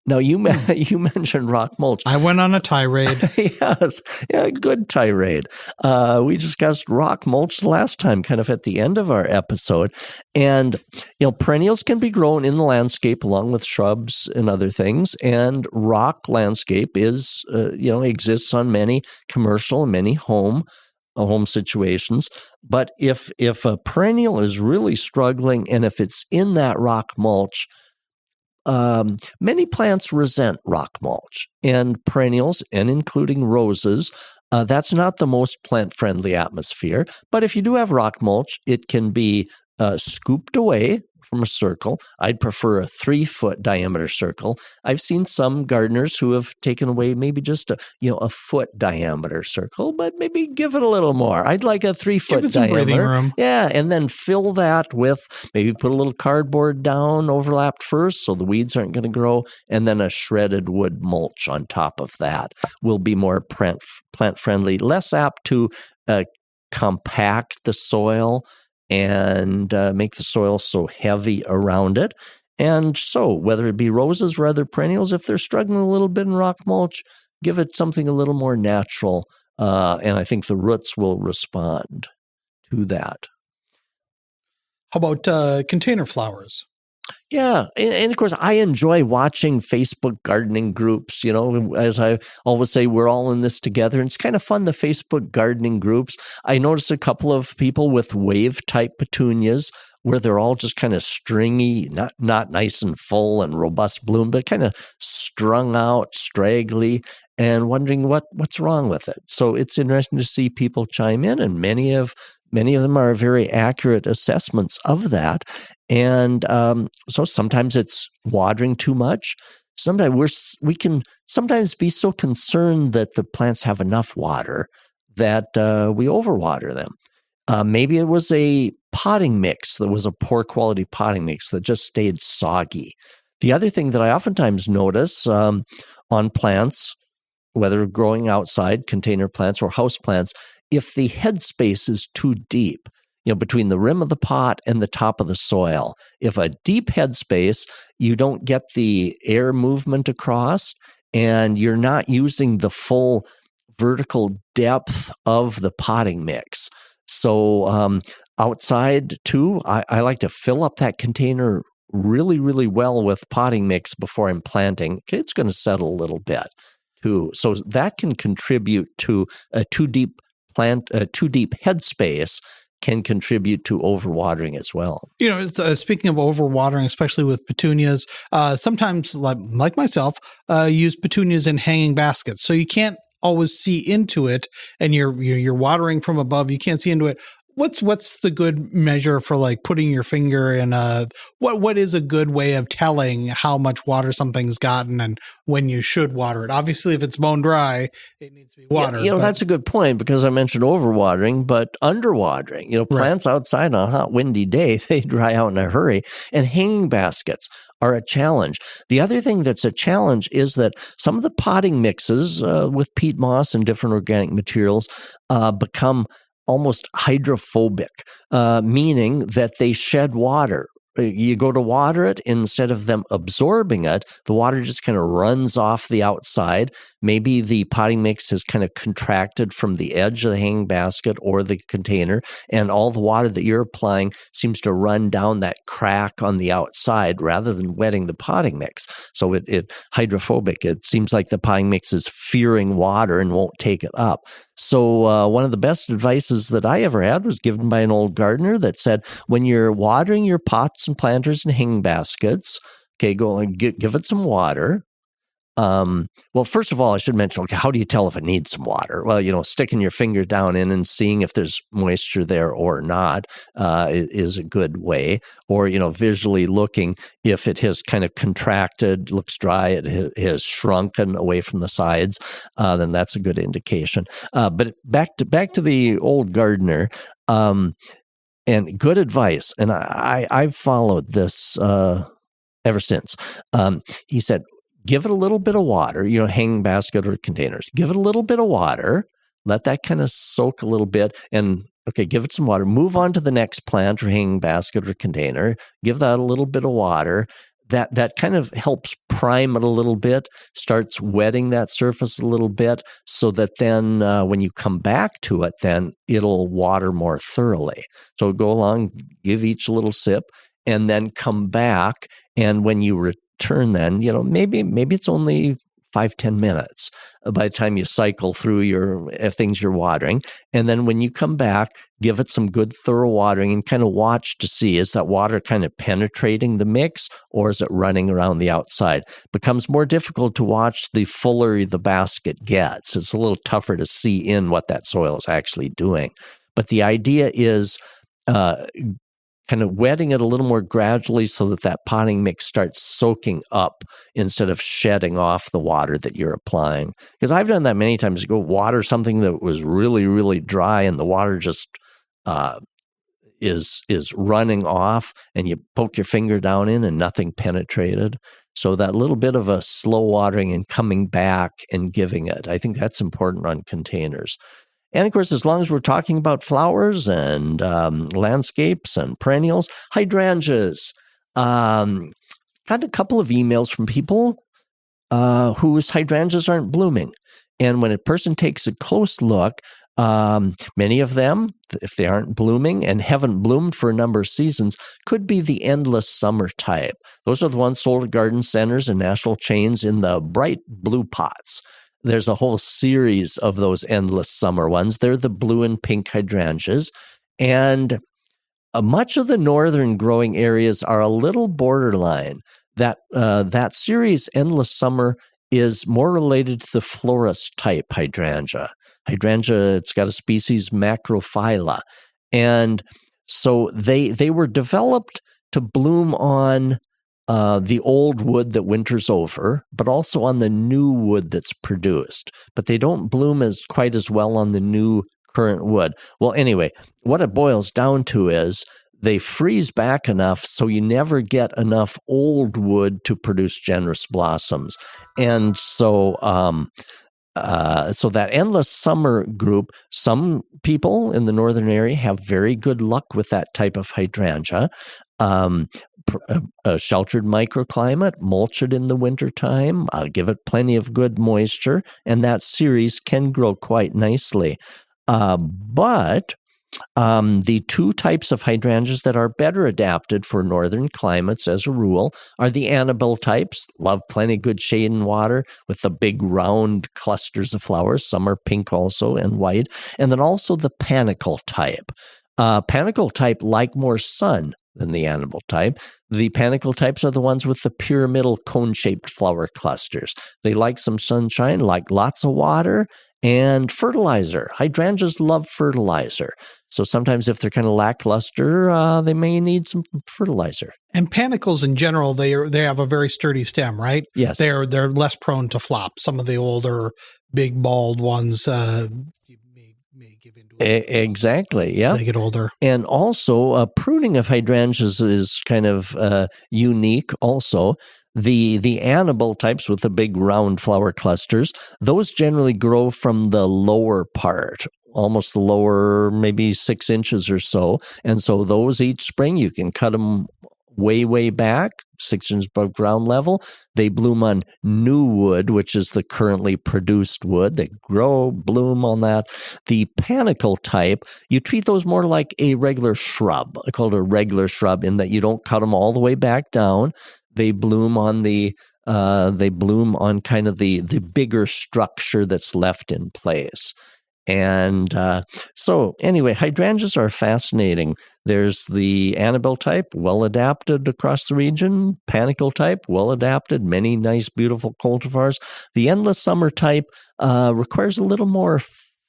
Now, you mentioned rock mulch. I went on a tirade. Yes, yeah, good tirade. We discussed rock mulch last time, kind of at the end of our episode. And, perennials can be grown in the landscape along with shrubs and other things. And rock landscape exists on many commercial and many home situations. But if a perennial is really struggling and if it's in that rock mulch, many plants resent rock mulch, and perennials, and including roses, that's not the most plant-friendly atmosphere. But if you do have rock mulch, it can be scooped away from a circle. I'd prefer a 3-foot diameter circle. I've seen some gardeners who have taken away maybe just a foot diameter circle, but maybe give it a little more. I'd like a 3-foot Give it some breathing diameter. room. Yeah, and then fill that with maybe put a little cardboard down, overlapped first, so the weeds aren't going to grow, and then a shredded wood mulch on top of that will be more plant friendly, less apt to compact the soil and make the soil so heavy around it. And so whether it be roses or other perennials, if they're struggling a little bit in rock mulch, give it something a little more natural, and I think the roots will respond to that. How about container flowers? Yeah, and of course, I enjoy watching Facebook gardening groups. As I always say, we're all in this together. And it's kind of fun, the Facebook gardening groups. I noticed a couple of people with wave-type petunias where they're all just kind of stringy, not nice and full and robust bloom, but kind of strung out, straggly, and wondering what's wrong with it. So it's interesting to see people chime in, and many of them are very accurate assessments of that. And so sometimes it's watering too much. Sometimes we can sometimes be so concerned that the plants have enough water that we overwater them. Maybe it was a potting mix that was a poor quality potting mix that just stayed soggy. The other thing that I oftentimes notice on plants, whether growing outside, container plants or house plants, if the headspace is too deep, between the rim of the pot and the top of the soil, if a deep headspace, you don't get the air movement across, and you're not using the full vertical depth of the potting mix. So outside too, I like to fill up that container really, really well with potting mix before I'm planting. It's going to settle a little bit too. So that can contribute to a too deep headspace can contribute to overwatering as well. Speaking of overwatering, especially with petunias, sometimes, like myself, use petunias in hanging baskets. So you can't always see into it, and you're watering from above. You can't see into it. What's the good measure for putting your finger in what is a good way of telling how much water something's gotten and when you should water it? Obviously, if it's bone dry, it needs to be watered. Yeah, that's a good point, because I mentioned overwatering, but underwatering. Plants outside on a hot, windy day, they dry out in a hurry, and hanging baskets are a challenge. The other thing that's a challenge is that some of the potting mixes with peat moss and different organic materials become almost hydrophobic, meaning that they shed water. You go to water it, instead of them absorbing it, the water just kind of runs off the outside. Maybe the potting mix has kind of contracted from the edge of the hanging basket or the container, and all the water that you're applying seems to run down that crack on the outside rather than wetting the potting mix. So it hydrophobic. It seems like the potting mix is fearing water and won't take it up. So one of the best advices that I ever had was given by an old gardener that said, when you're watering your pots and planters and hanging baskets, go and give it some water. Well, first of all, I should mention, how do you tell if it needs some water? Well, sticking your finger down in and seeing if there's moisture there or not is a good way. Or, visually looking, if it has kind of contracted, looks dry, it has shrunken away from the sides, then that's a good indication. But back to the old gardener, and good advice. And I've followed this ever since. He said, give it a little bit of water, hanging basket or containers. Give it a little bit of water. Let that kind of soak a little bit and, give it some water. Move on to the next plant or hanging basket or container. Give that a little bit of water. That kind of helps prime it a little bit, starts wetting that surface a little bit so that then when you come back to it, then it'll water more thoroughly. So go along, give each a little sip, and then come back. And when you return then, maybe it's only 5-10 minutes by the time you cycle through your things you're watering. And then when you come back, give it some good thorough watering and kind of watch to see, is that water kind of penetrating the mix or is it running around the outside? Becomes more difficult to watch the fuller the basket gets. It's a little tougher to see in what that soil is actually doing. But the idea is kind of wetting it a little more gradually so that potting mix starts soaking up instead of shedding off the water that you're applying. Because I've done that many times. You go water something that was really, really dry and the water just is running off and you poke your finger down in and nothing penetrated. So that little bit of a slow watering and coming back and giving it, I think that's important on containers. And of course, as long as we're talking about flowers and landscapes and perennials, hydrangeas. Got a couple of emails from people whose hydrangeas aren't blooming. And when a person takes a close look, many of them, if they aren't blooming and haven't bloomed for a number of seasons, could be the endless summer type. Those are the ones sold at garden centers and national chains in the bright blue pots. There's a whole series of those endless summer ones. They're the blue and pink hydrangeas. And much of the northern growing areas are a little borderline. That series, Endless Summer, is more related to the florist type hydrangea. Hydrangea, it's got a species Macrophylla. And so they were developed to bloom on the old wood that winters over, but also on the new wood that's produced. But they don't bloom quite as well on the new current wood. Well, anyway, what it boils down to is they freeze back enough so you never get enough old wood to produce generous blossoms. And so so that endless summer group, some people in the northern area have very good luck with that type of hydrangea. A sheltered microclimate, mulch it in the wintertime, give it plenty of good moisture, and that series can grow quite nicely. But the two types of hydrangeas that are better adapted for northern climates as a rule are the Annabelle types, love plenty of good shade and water with the big round clusters of flowers. Some are pink also and white. And then also the panicle type. Panicle type like more sun than the Annabelle type. The panicle types are the ones with the pyramidal cone-shaped flower clusters. They like some sunshine, like lots of water, and fertilizer. Hydrangeas love fertilizer. So sometimes if they're kind of lackluster, they may need some fertilizer. And panicles in general, they have a very sturdy stem, right? Yes. They're less prone to flop. Some of the older, big, bald ones may give into it. Exactly, yeah. As they get older. And also, pruning of hydrangeas is kind of unique also. The Annabelle types with the big round flower clusters, those generally grow from the lower part, almost the lower, maybe 6 inches or so. And so those each spring, you can cut them way back, 6 inches above ground level. They bloom on new wood, which is the currently produced wood. They grow, bloom on that. The panicle type, you treat those more like a regular shrub. I call it a regular shrub in that you don't cut them all the way back down. They bloom on kind of the bigger structure that's left in place. And so anyway, hydrangeas are fascinating. There's the Annabelle type, well adapted across the region. Panicle type, well adapted, many nice, beautiful cultivars. The endless summer type requires a little more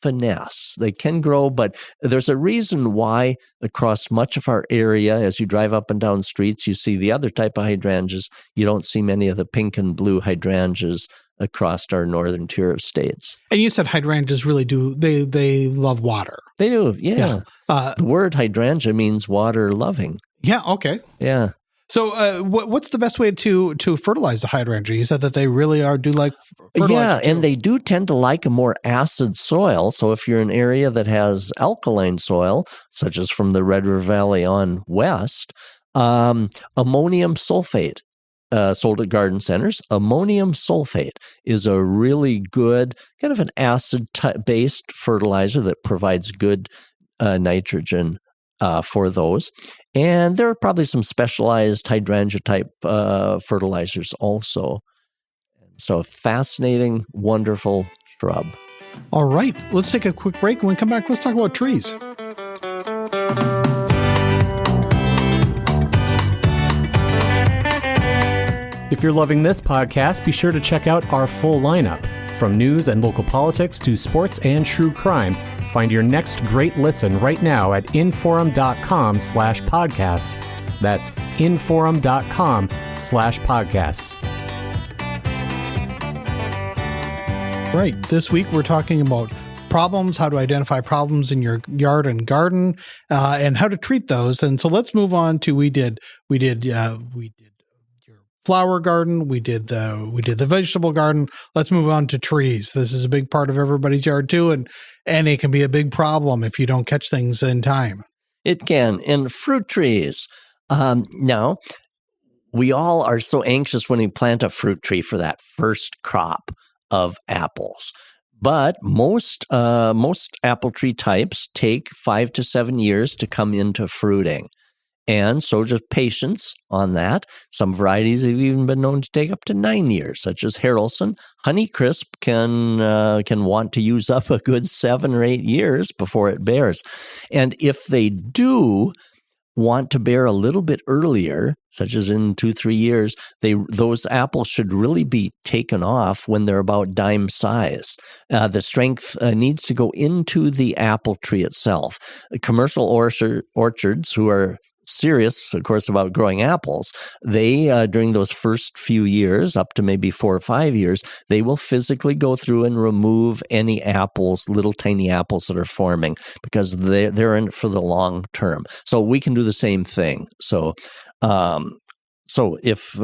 finesse. They can grow, but there's a reason why across much of our area, as you drive up and down streets, you see the other type of hydrangeas. You don't see many of the pink and blue hydrangeas across our northern tier of states. And you said hydrangeas really do, they love water. They do, yeah. The word hydrangea means water loving. Yeah, okay. Yeah. So what's the best way to fertilize the hydrangea? You said that they really do like fertilizer. Yeah, too. and they do tend to like a more acid soil. So if you're in an area that has alkaline soil, such as from the Red River Valley on west, ammonium sulfate, sold at garden centers. Ammonium sulfate is a really good kind of an acid-based fertilizer that provides good nitrogen for those. And there are probably some specialized hydrangea-type fertilizers also. So fascinating, wonderful shrub. All right, let's take a quick break. When we come back, let's talk about trees. If you're loving this podcast, be sure to check out our full lineup. From news and local politics to sports and true crime, find your next great listen right now at inforum.com/podcasts. That's inforum.com/podcasts. Right. This week we're talking about problems, how to identify problems in your yard and garden, and how to treat those. And so let's move on to we did your flower garden, we did the vegetable garden. Let's move on to trees. This is a big part of everybody's yard too, and it can be a big problem if you don't catch things in time. It can. And fruit trees. Now, we all are so anxious when we plant a fruit tree for that first crop of apples. But most apple tree types take 5 to 7 years to come into fruiting. And so just patience on that. Some varieties have even been known to take up to 9 years, such as Harrelson. Honeycrisp can want to use up a good 7 or 8 years before it bears. And if they do want to bear a little bit earlier, such as in 2-3 years, those apples should really be taken off when they're about dime size. The strength needs to go into the apple tree itself. Commercial orchards who are serious, of course, about growing apples, they, during those first few years, up to maybe 4 or 5 years, they will physically go through and remove any apples, little tiny apples that are forming, because they're in it for the long term. So we can do the same thing. So if,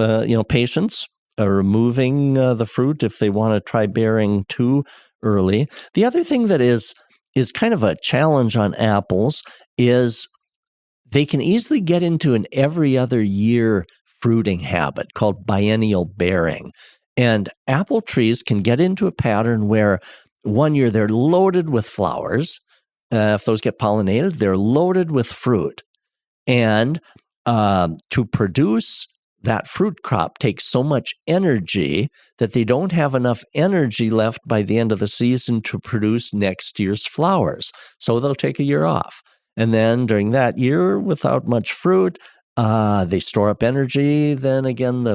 patients are removing the fruit if they want to try bearing too early. The other thing that is kind of a challenge on apples is they can easily get into an every other year fruiting habit called biennial bearing. And apple trees can get into a pattern where one year they're loaded with flowers. If those get pollinated, they're loaded with fruit. And to produce that fruit crop takes so much energy that they don't have enough energy left by the end of the season to produce next year's flowers. So they'll take a year off. And then during that year, without much fruit, they store up energy. Then again,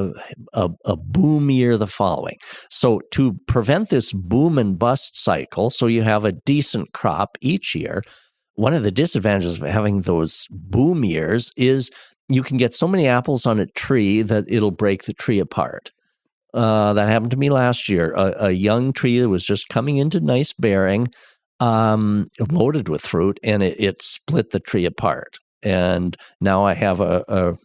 a boom year the following. So to prevent this boom and bust cycle, so you have a decent crop each year, one of the disadvantages of having those boom years is you can get so many apples on a tree that it'll break the tree apart. That happened to me last year. A young tree that was just coming into nice bearing, loaded with fruit, and it split the tree apart. And now I have a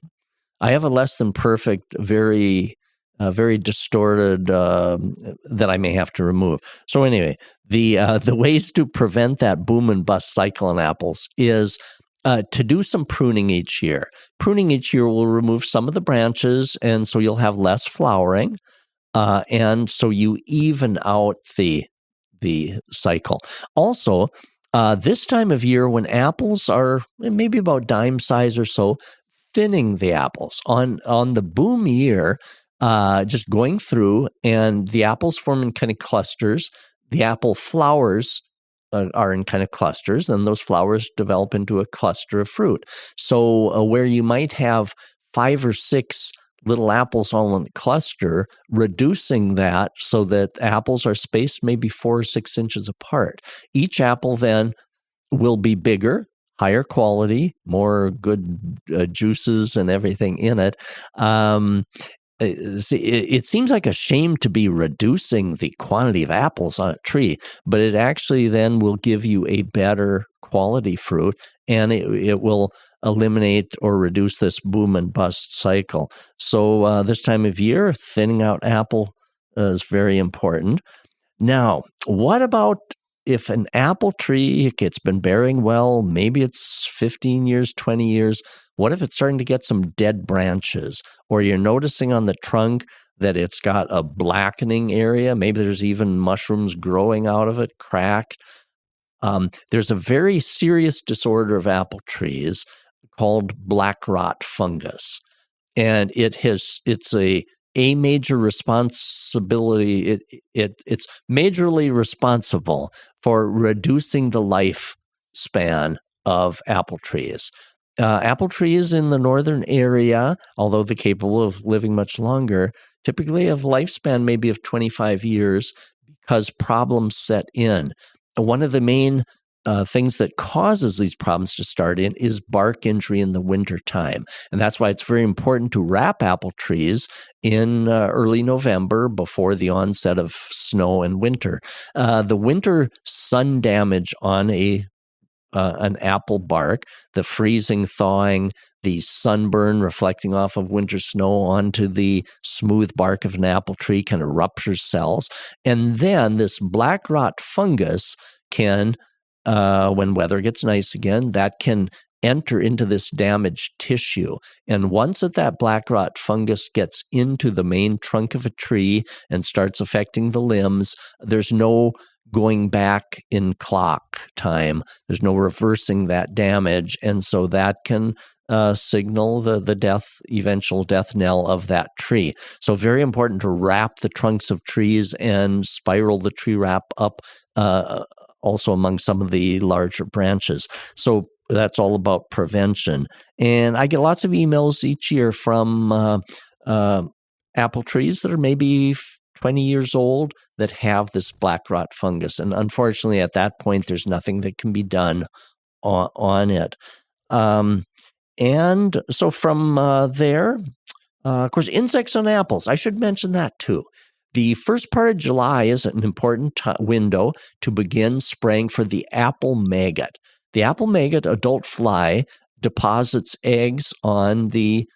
less than perfect, very distorted that I may have to remove. So anyway, the ways to prevent that boom and bust cycle in apples is to do some pruning each year. Pruning each year will remove some of the branches, and so you'll have less flowering, and so you even out the cycle. Also, this time of year when apples are maybe about dime size or so, thinning the apples. On the boom year, just going through, and the apples form in kind of clusters. The apple flowers are in kind of clusters, and those flowers develop into a cluster of fruit. So where you might have 5 or 6 little apples all in a cluster, reducing that so that apples are spaced maybe 4 or 6 inches apart. Each apple then will be bigger, higher quality, more good juices and everything in it. It seems like a shame to be reducing the quantity of apples on a tree, but it actually then will give you a better quality fruit, and it will eliminate or reduce this boom and bust cycle. So this time of year, thinning out apple is very important. Now, what about if an apple tree, it's been bearing well, maybe it's 15 years, 20 years, what if it's starting to get some dead branches, or you're noticing on the trunk that it's got a blackening area, maybe there's even mushrooms growing out of it, cracked. There's a very serious disorder of apple trees called black rot fungus, and it's a major responsibility. It's majorly responsible for reducing the lifespan of apple trees. Apple trees in the northern area, although they're capable of living much longer, typically have a lifespan maybe of 25 years because problems set in. One of the main things that causes these problems to start in is bark injury in the wintertime. And that's why it's very important to wrap apple trees in early November before the onset of snow and winter. The winter sun damage on an apple bark, the freezing, thawing, the sunburn reflecting off of winter snow onto the smooth bark of an apple tree kind of ruptures cells. And then this black rot fungus can, when weather gets nice again, that can enter into this damaged tissue. And once that black rot fungus gets into the main trunk of a tree and starts affecting the limbs, there's no going back in clock time. There's no reversing that damage. And so that can signal the eventual death knell of that tree. So very important to wrap the trunks of trees and spiral the tree wrap up also among some of the larger branches. So that's all about prevention. And I get lots of emails each year from apple trees that are maybe 20 years old that have this black rot fungus. And unfortunately, at that point, there's nothing that can be done on it. And so from there, of course, insects on apples. I should mention that too. The first part of July is an important window to begin spraying for the apple maggot. The apple maggot adult fly deposits eggs on the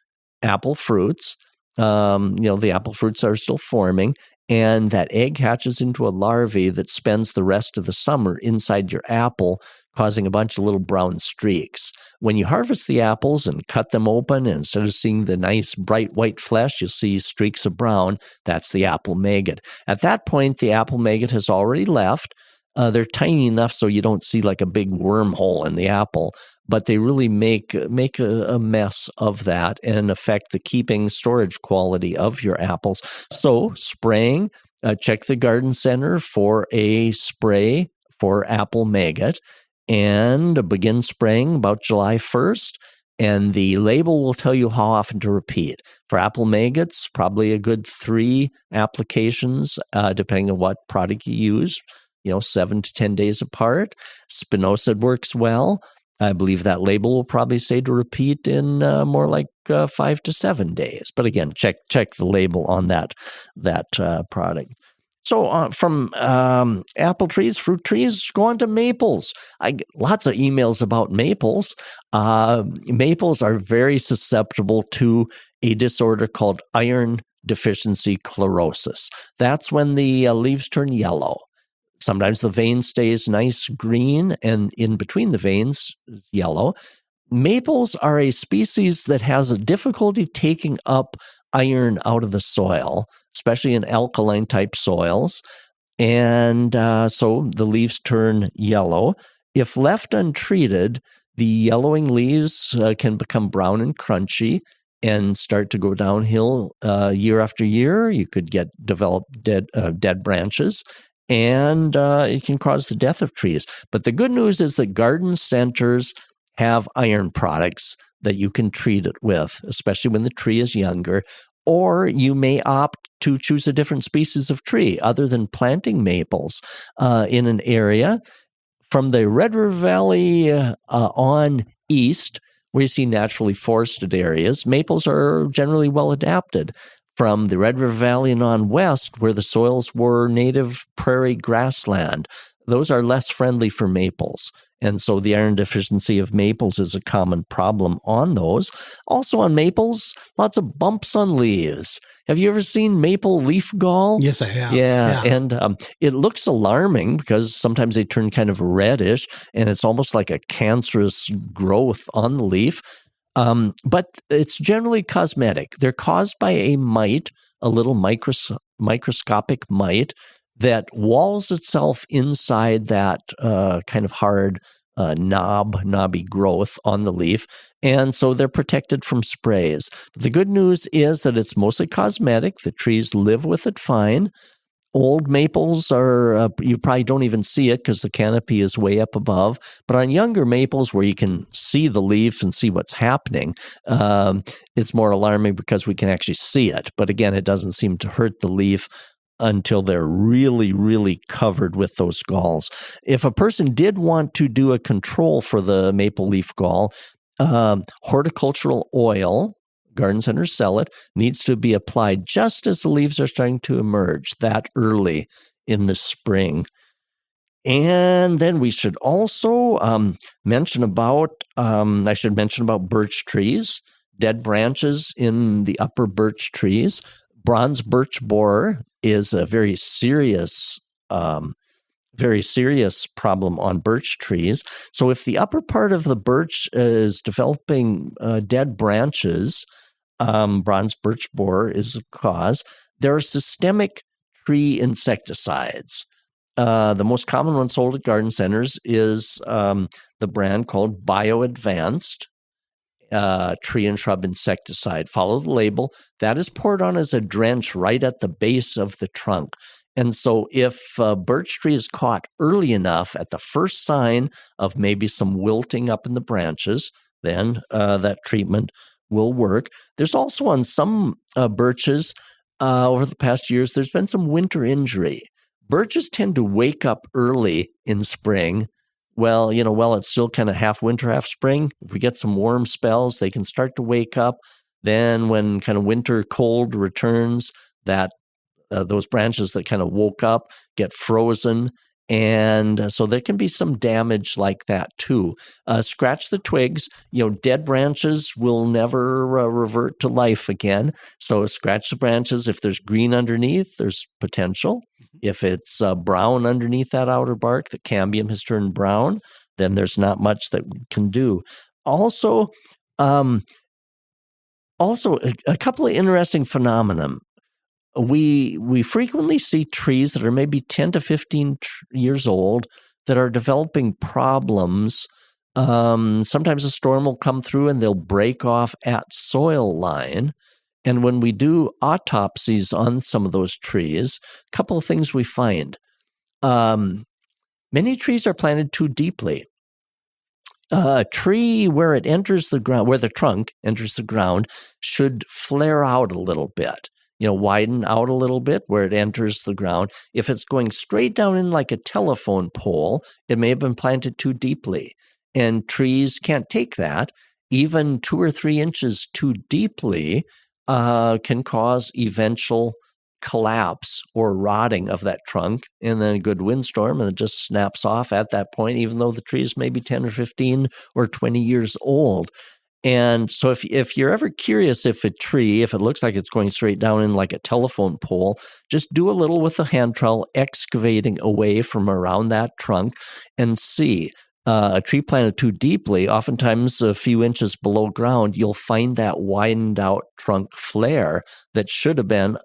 apple fruits. The apple fruits are still forming, and that egg hatches into a larvae that spends the rest of the summer inside your apple, causing a bunch of little brown streaks. When you harvest the apples and cut them open, and instead of seeing the nice bright white flesh, you'll see streaks of brown. That's the apple maggot. At that point, the apple maggot has already left. They're tiny enough so you don't see like a big wormhole in the apple, but they really make a mess of that and affect the keeping storage quality of your apples. So spraying, check the garden center for a spray for apple maggot and begin spraying about July 1st. And the label will tell you how often to repeat. For apple maggots, probably a good 3 applications, depending on what product you use. 7 to 10 days apart. Spinosad works well. I believe that label will probably say to repeat in more like 5 to 7 days. But again, check the label on that product. So from apple trees, fruit trees, go on to maples. I get lots of emails about maples. Maples are very susceptible to a disorder called iron deficiency chlorosis. That's when the leaves turn yellow. Sometimes the vein stays nice green, and in between the veins is yellow. Maples are a species that has a difficulty taking up iron out of the soil, especially in alkaline type soils. And so the leaves turn yellow. If left untreated, the yellowing leaves can become brown and crunchy and start to go downhill year after year. You could develop dead branches. And it can cause the death of trees. But the good news is that garden centers have iron products that you can treat it with, especially when the tree is younger. Or you may opt to choose a different species of tree other than planting maples in an area. From the Red River Valley on east, where you see naturally forested areas, maples are generally well adapted. From the Red River Valley and on west, where the soils were native prairie grassland, those are less friendly for maples. And so the iron deficiency of maples is a common problem on those. Also on maples, lots of bumps on leaves. Have you ever seen maple leaf gall? Yes, I have. Yeah. And it looks alarming because sometimes they turn kind of reddish and it's almost like a cancerous growth on the leaf. But it's generally cosmetic. They're caused by a mite, a little microscopic mite that walls itself inside that kind of hard knobby growth on the leaf. And so they're protected from sprays. The good news is that it's mostly cosmetic. The trees live with it fine. Old maples are, you probably don't even see it because the canopy is way up above. But on younger maples where you can see the leaf and see what's happening, it's more alarming because we can actually see it. But again, it doesn't seem to hurt the leaf until they're really, really covered with those galls. If a person did want to do a control for the maple leaf gall, horticultural oil, garden centers sell it, needs to be applied just as the leaves are starting to emerge that early in the spring. And then we should also mention about birch trees, dead branches in the upper birch trees. Bronze birch borer is a very serious problem on birch trees. So if the upper part of the birch is developing dead branches, bronze birch borer is a cause. There are systemic tree insecticides. The most common one sold at garden centers is the brand called BioAdvanced tree and shrub insecticide. Follow the label. That is poured on as a drench right at the base of the trunk. And so if a birch tree is caught early enough at the first sign of maybe some wilting up in the branches, then that treatment will work. There's also on some birches over the past years, there's been some winter injury. Birches tend to wake up early in spring. Well, while it's still kind of half winter, half spring, if we get some warm spells, they can start to wake up. Then when kind of winter cold returns, that those branches that kind of woke up get frozen. And so there can be some damage like that too. Scratch the twigs. Dead branches will never revert to life again. So scratch the branches. If there's green underneath, there's potential. If it's brown underneath that outer bark, the cambium has turned brown, then there's not much that we can do. Also, a couple of interesting phenomena. We frequently see trees that are maybe 10 to 15 years old that are developing problems. Sometimes a storm will come through and they'll break off at soil line. And when we do autopsies on some of those trees, a couple of things we find. Many trees are planted too deeply. A tree where it enters the ground, where the trunk enters the ground, should flare out a little bit. Widen out a little bit where it enters the ground. If it's going straight down in like a telephone pole, it may have been planted too deeply. And trees can't take that. Even 2 or 3 inches too deeply can cause eventual collapse or rotting of that trunk, and then a good windstorm, and it just snaps off at that point, even though the tree is maybe 10 or 15 or 20 years old. And so if you're ever curious if a tree, if it looks like it's going straight down in like a telephone pole, just do a little with a hand trowel, excavating away from around that trunk and see. A tree planted too deeply, oftentimes a few inches below ground, you'll find that widened out trunk flare that should have been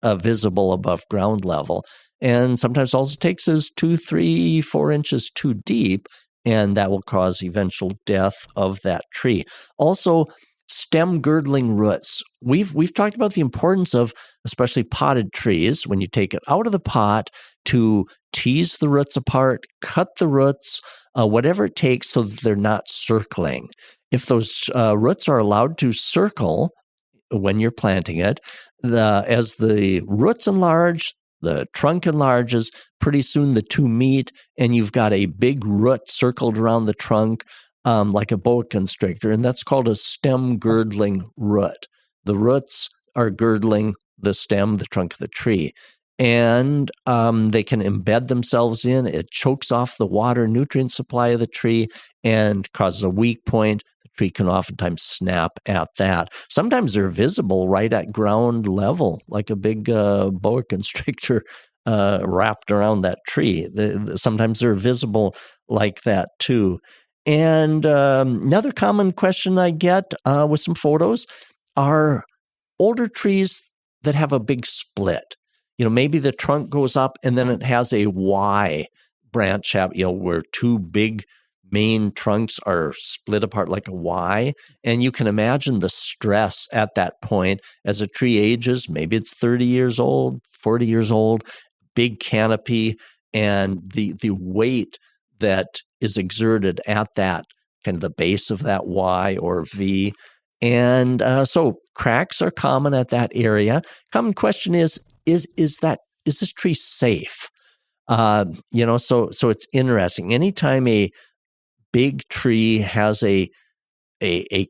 visible above ground level. And sometimes all it takes is 2, 3, 4 inches too deep, and that will cause eventual death of that tree. Also, stem girdling roots. We've talked about the importance of, especially potted trees, when you take it out of the pot, to tease the roots apart, cut the roots, whatever it takes so that they're not circling. If those roots are allowed to circle when you're planting it, as the roots enlarge, the trunk enlarges, pretty soon the two meet, and you've got a big root circled around the trunk like a boa constrictor, and that's called a stem girdling root. The roots are girdling the stem, the trunk of the tree. and they can embed themselves in. It chokes off the water nutrient supply of the tree and causes a weak point. The tree can oftentimes snap at that. Sometimes they're visible right at ground level, like a big boa constrictor wrapped around that tree. Sometimes they're visible like that too. And another common question I get with some photos are older trees that have a big split. Maybe the trunk goes up and then it has a Y branch out, where two big main trunks are split apart like a Y. And you can imagine the stress at that point as a tree ages. Maybe it's 30 years old, 40 years old, big canopy, and the weight that is exerted at that kind of the base of that Y or V. And so cracks are common at that area. Common question is this tree safe? So it's interesting. Anytime a big tree has a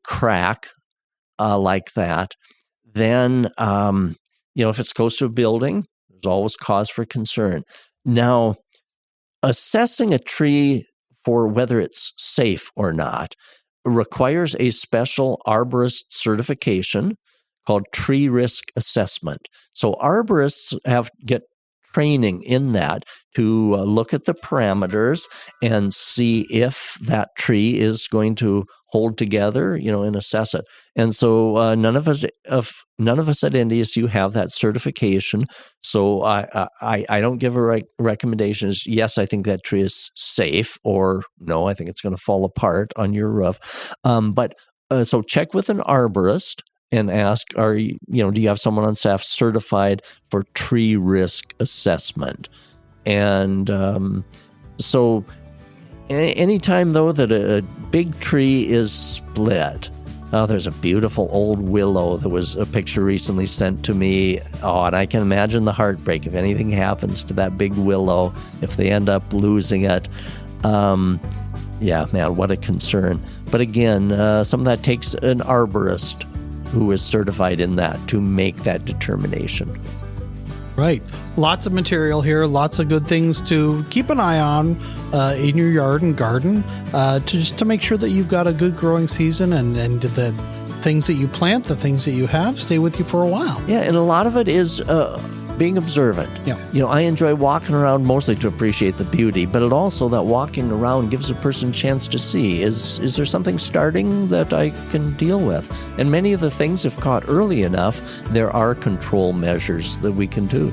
crack like that, then if it's close to a building, there's always cause for concern. Now, assessing a tree for whether it's safe or not requires a special arborist certification called tree risk assessment. So arborists get training in that to look at the parameters and see if that tree is going to hold together, and assess it. And so none of us at NDSU have that certification. So I don't give a recommendation as, yes, I think that tree is safe, or no, I think it's going to fall apart on your roof. So check with an arborist and ask, do you have someone on staff certified for tree risk assessment? And so anytime, though, that a big tree is split, there's a beautiful old willow. There was a picture recently sent to me. And I can imagine the heartbreak if anything happens to that big willow, if they end up losing it. Yeah, man, what a concern. But again, some of that takes an arborist who is certified in that to make that determination. Right. Lots of material here, lots of good things to keep an eye on in your yard and garden to make sure that you've got a good growing season and the things that you plant, the things that you have, stay with you for a while. Yeah, and a lot of it is being observant. Yeah. I enjoy walking around mostly to appreciate the beauty, but it also, that walking around gives a person a chance to see, is there something starting that I can deal with? And many of the things, if caught early enough, there are control measures that we can do.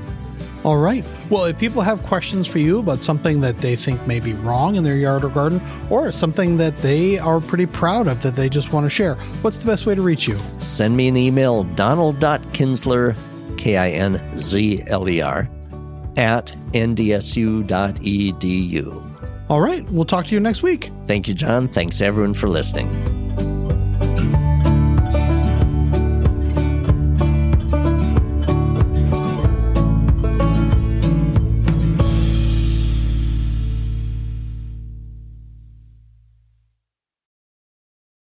All right. Well, if people have questions for you about something that they think may be wrong in their yard or garden, or something that they are pretty proud of that they just want to share, what's the best way to reach you? Send me an email, donald.kinsler, KINZLER, at ndsu.edu. All right. We'll talk to you next week. Thank you, John. Thanks, everyone, for listening.